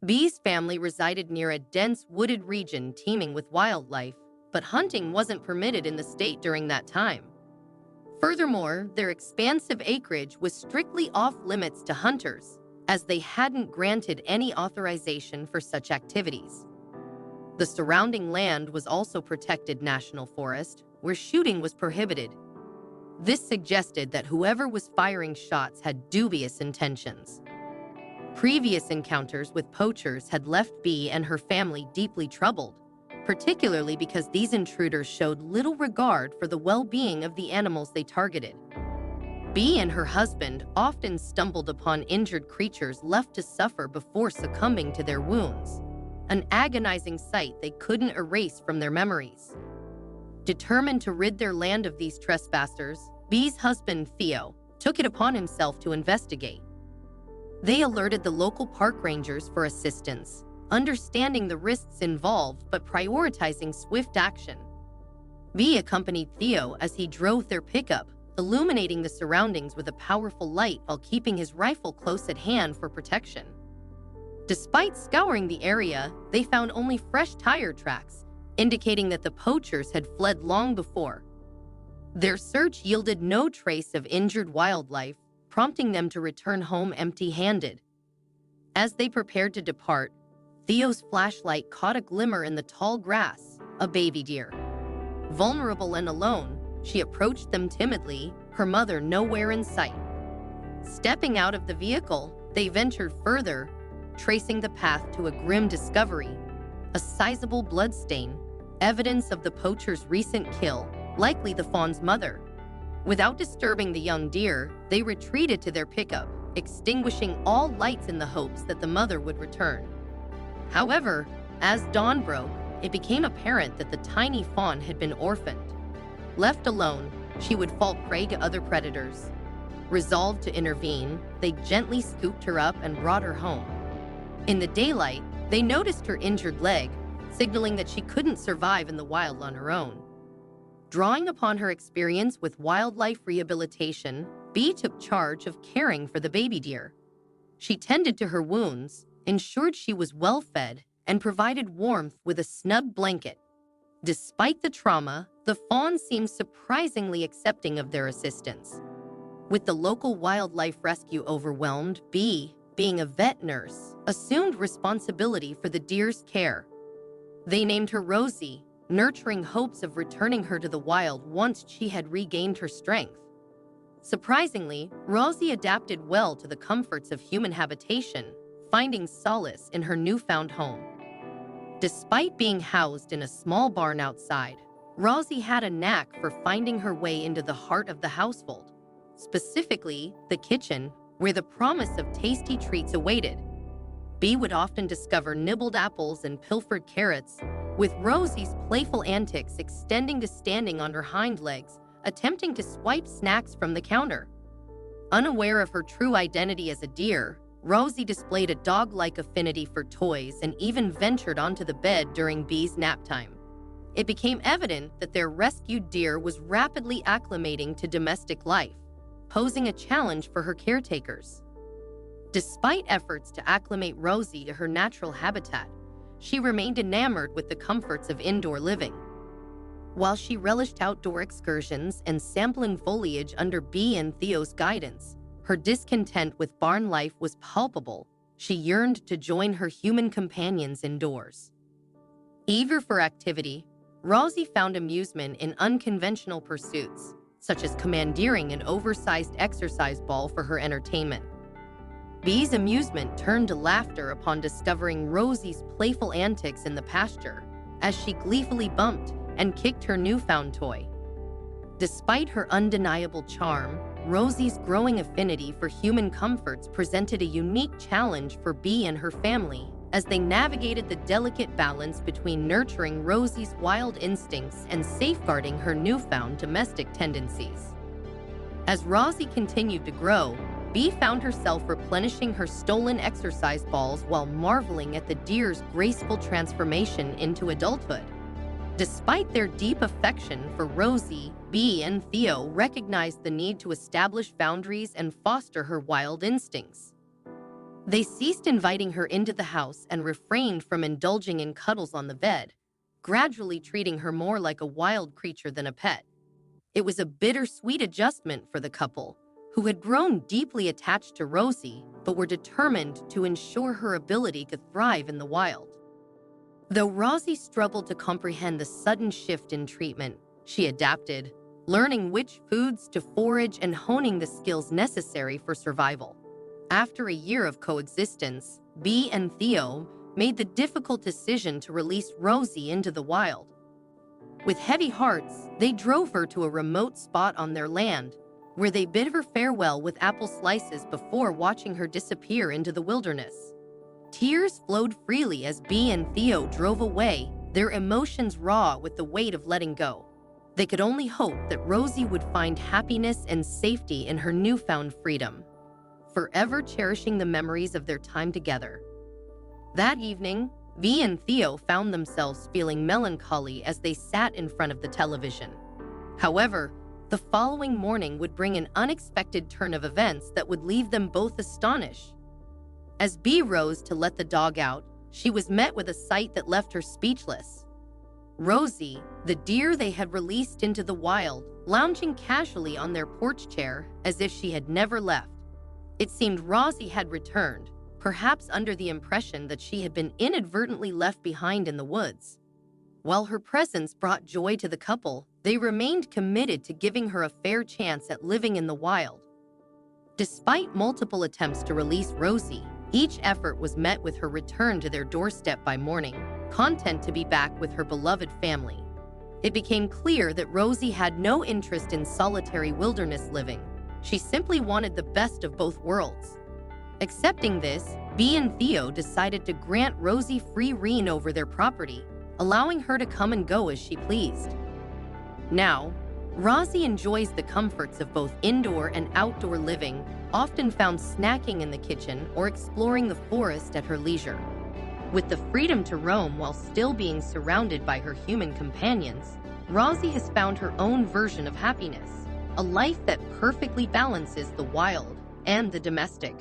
Bee's family resided near a dense wooded region teeming with wildlife, but hunting wasn't permitted in the state during that time. Furthermore, their expansive acreage was strictly off-limits to hunters, as they hadn't granted any authorization for such activities. The surrounding land was also protected national forest, where shooting was prohibited. This suggested that whoever was firing shots had dubious intentions. Previous encounters with poachers had left Bee and her family deeply troubled, particularly because these intruders showed little regard for the well-being of the animals they targeted. Bee and her husband often stumbled upon injured creatures left to suffer before succumbing to their wounds, an agonizing sight they couldn't erase from their memories. Determined to rid their land of these trespassers, Bee's husband, Theo, took it upon himself to investigate. They alerted the local park rangers for assistance, understanding the risks involved but prioritizing swift action. Bee accompanied Theo as he drove their pickup, illuminating the surroundings with a powerful light while keeping his rifle close at hand for protection. Despite scouring the area, they found only fresh tire tracks, indicating that the poachers had fled long before. Their search yielded no trace of injured wildlife, prompting them to return home empty-handed. As they prepared to depart, Theo's flashlight caught a glimmer in the tall grass, a baby deer. Vulnerable and alone, she approached them timidly, her mother nowhere in sight. Stepping out of the vehicle, they ventured further, tracing the path to a grim discovery, a sizable bloodstain, evidence of the poacher's recent kill, likely the fawn's mother. Without disturbing the young deer, they retreated to their pickup, extinguishing all lights in the hopes that the mother would return. However, as dawn broke, it became apparent that the tiny fawn had been orphaned. Left alone, she would fall prey to other predators. Resolved to intervene, they gently scooped her up and brought her home. In the daylight, they noticed her injured leg, signaling that she couldn't survive in the wild on her own. Drawing upon her experience with wildlife rehabilitation, Bee took charge of caring for the baby deer. She tended to her wounds, ensured she was well fed, and provided warmth with a snug blanket. Despite the trauma, the fawn seemed surprisingly accepting of their assistance. With the local wildlife rescue overwhelmed, Bee, being a vet nurse, assumed responsibility for the deer's care. They named her Rosie, nurturing hopes of returning her to the wild once she had regained her strength. Surprisingly, Rosie adapted well to the comforts of human habitation, finding solace in her newfound home. Despite being housed in a small barn outside, Rosie had a knack for finding her way into the heart of the household, specifically the kitchen, where the promise of tasty treats awaited. Bee would often discover nibbled apples and pilfered carrots, with Rosie's playful antics extending to standing on her hind legs, attempting to swipe snacks from the counter. Unaware of her true identity as a deer, Rosie displayed a dog-like affinity for toys and even ventured onto the bed during Bee's nap time. It became evident that their rescued deer was rapidly acclimating to domestic life, posing a challenge for her caretakers. Despite efforts to acclimate Rosie to her natural habitat, she remained enamored with the comforts of indoor living. While she relished outdoor excursions and sampling foliage under Bee and Theo's guidance, her discontent with barn life was palpable. She yearned to join her human companions indoors. Eager for activity, Rosie found amusement in unconventional pursuits, such as commandeering an oversized exercise ball for her entertainment. Bee's amusement turned to laughter upon discovering Rosie's playful antics in the pasture, as she gleefully bumped and kicked her newfound toy. Despite her undeniable charm, Rosie's growing affinity for human comforts presented a unique challenge for Bee and her family as they navigated the delicate balance between nurturing Rosie's wild instincts and safeguarding her newfound domestic tendencies. As Rosie continued to grow, Bee found herself replenishing her stolen exercise balls while marveling at the deer's graceful transformation into adulthood. Despite their deep affection for Rosie, Bee and Theo recognized the need to establish boundaries and foster her wild instincts. They ceased inviting her into the house and refrained from indulging in cuddles on the bed, gradually treating her more like a wild creature than a pet. It was a bittersweet adjustment for the couple, who had grown deeply attached to Rosie but were determined to ensure her ability to thrive in the wild. Though Rosie struggled to comprehend the sudden shift in treatment, she adapted, learning which foods to forage and honing the skills necessary for survival. After a year of coexistence, Bee and Theo made the difficult decision to release Rosie into the wild. With heavy hearts, they drove her to a remote spot on their land, where they bid her farewell with apple slices before watching her disappear into the wilderness. Tears flowed freely as Bee and Theo drove away, their emotions raw with the weight of letting go. They could only hope that Rosie would find happiness and safety in her newfound freedom, forever cherishing the memories of their time together. That evening, Bee and Theo found themselves feeling melancholy as they sat in front of the television. However, the following morning would bring an unexpected turn of events that would leave them both astonished. As Bee rose to let the dog out, she was met with a sight that left her speechless. Rosie, the deer they had released into the wild, lounging casually on their porch chair as if she had never left. It seemed Rosie had returned, perhaps under the impression that she had been inadvertently left behind in the woods. While her presence brought joy to the couple, they remained committed to giving her a fair chance at living in the wild. Despite multiple attempts to release Rosie, each effort was met with her return to their doorstep by morning, content to be back with her beloved family. It became clear that Rosie had no interest in solitary wilderness living. She simply wanted the best of both worlds. Accepting this, Bee and Theo decided to grant Rosie free rein over their property, allowing her to come and go as she pleased. Now, Rosie enjoys the comforts of both indoor and outdoor living, often found snacking in the kitchen or exploring the forest at her leisure. With the freedom to roam while still being surrounded by her human companions, Rosie has found her own version of happiness, a life that perfectly balances the wild and the domestic.